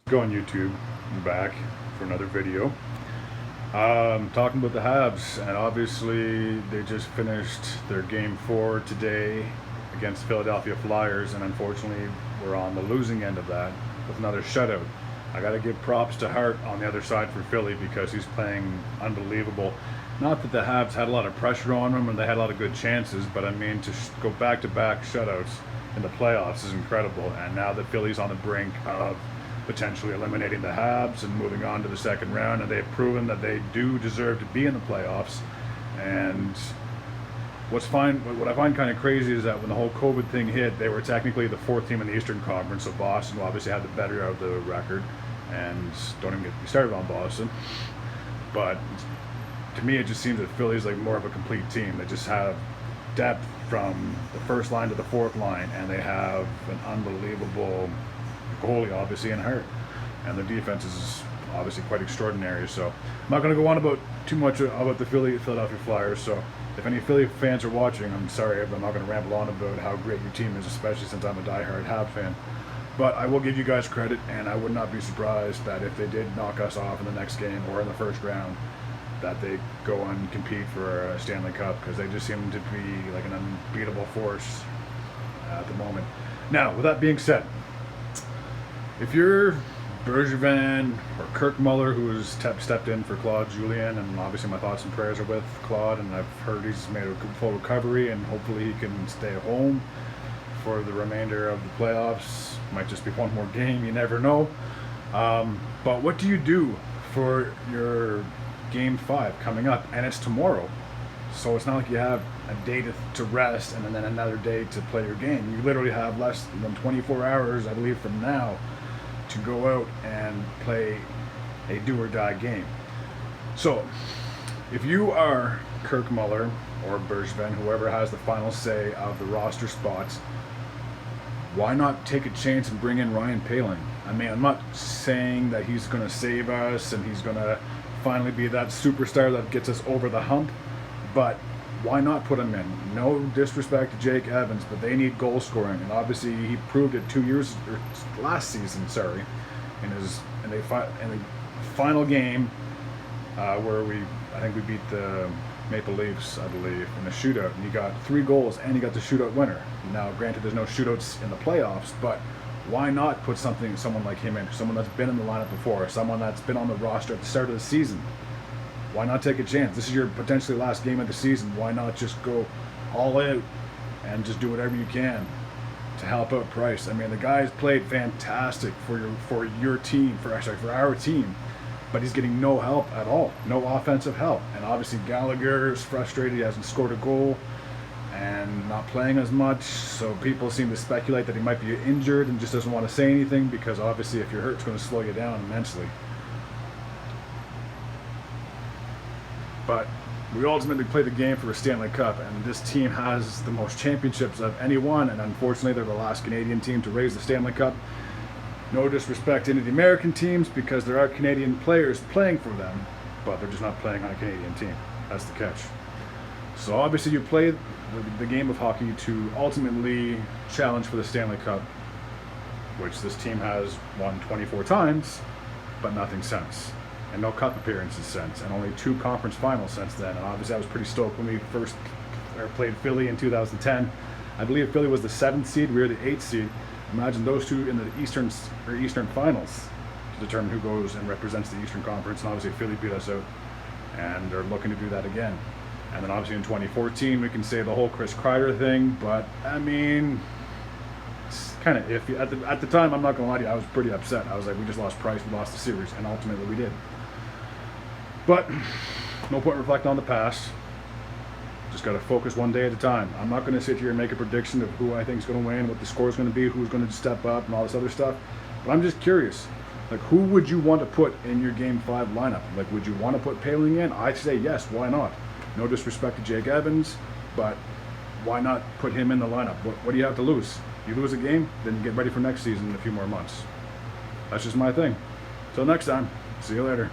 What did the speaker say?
Go on YouTube. I'm back for another video. Talking about the Habs, and obviously they just finished their game 4 today against Philadelphia Flyers, and unfortunately we're on the losing end of that with another shutout. I got to give props to Hart on the other side for Philly because he's playing unbelievable. Not that the Habs had a lot of pressure on them and they had a lot of good chances, but I mean to go back-to-back shutouts in the playoffs is incredible. And now that Philly's on the brink of potentially eliminating the Habs and moving on to the second round, and they've proven that they do deserve to be in the playoffs. And what I find kind of crazy is that when the whole COVID thing hit, they were technically the 4th team in the Eastern Conference, so Boston obviously had the better of the record, and don't even get me started on Boston. But to me, it just seems that Philly's like more of a complete team. They just have depth from the first line to the 4th line, and they have an unbelievable goalie, obviously, in Hart, and their defense is obviously quite extraordinary. So I'm not going to go on about too much about the Philadelphia Flyers. So if any Philly fans are watching, I'm sorry, but I'm not going to ramble on about how great your team is, especially since I'm a diehard Habs fan. But I will give you guys credit, and I would not be surprised that if they did knock us off in the next game or in the first round, that they go and compete for a Stanley Cup, because they just seem to be like an unbeatable force at the moment. Now, with that being said, if you're Bergevin or Kirk Muller, who has stepped in for Claude Julien, and obviously my thoughts and prayers are with Claude, and I've heard he's made a full recovery, and hopefully he can stay home for the remainder of the playoffs. Might just be one more game, you never know. But what do you do for your Game 5 coming up? And it's tomorrow, so it's not like you have a day to rest and then another day to play your game. You literally have less than 24 hours, I believe, from now to go out and play a do-or-die game. So if you are Kirk Muller or Bergevin, whoever has the final say of the roster spots, why not take a chance and bring in Ryan Poehling? I mean, I'm not saying that he's going to save us and he's going to finally be that superstar that gets us over the hump, but why not put him in? No disrespect to Jake Evans, but they need goal scoring, and obviously he proved it last season, in the final game where I think we beat the Maple Leafs, I believe, in the shootout, and he got 3 goals and he got the shootout winner. Now, granted, there's no shootouts in the playoffs, but why not put someone like him in, someone that's been in the lineup before, someone that's been on the roster at the start of the season? Why not take a chance? This is your potentially last game of the season. Why not just go all out and just do whatever you can to help out Price? I mean, the guy's played fantastic for your team, for our team, but he's getting no help at all, no offensive help. And obviously Gallagher is frustrated. He hasn't scored a goal and not playing as much, so people seem to speculate that he might be injured and just doesn't want to say anything, because obviously if you're hurt, it's going to slow you down immensely. But we ultimately play the game for a Stanley Cup, and this team has the most championships of anyone, and unfortunately they're the last Canadian team to raise the Stanley Cup. No disrespect to any of the American teams, because there are Canadian players playing for them, but they're just not playing on a Canadian team. That's the catch. So obviously you play the game of hockey to ultimately challenge for the Stanley Cup, which this team has won 24 times, but nothing since. And no cup appearances since, and only 2 conference finals since then. And obviously I was pretty stoked when we first played Philly in 2010. I believe Philly was the 7th seed, we were the 8th seed. Imagine those two in the Eastern Finals to determine who goes and represents the Eastern Conference, and obviously Philly beat us out, and they're looking to do that again. And then obviously in 2014 we can say the whole Chris Kreider thing, but I mean, it's kind of iffy. At the time, I'm not going to lie to you, I was pretty upset. I was like, we just lost Price, we lost the series, and ultimately we did. But no point reflecting on the past. Just got to focus one day at a time. I'm not going to sit here and make a prediction of who I think is going to win, what the score is going to be, who's going to step up, and all this other stuff. But I'm just curious. Like, who would you want to put in your Game 5 lineup? Like, would you want to put Poehling in? I'd say yes, why not? No disrespect to Jake Evans, but why not put him in the lineup? What do you have to lose? You lose a game, then you get ready for next season in a few more months. That's just my thing. Till next time, see you later.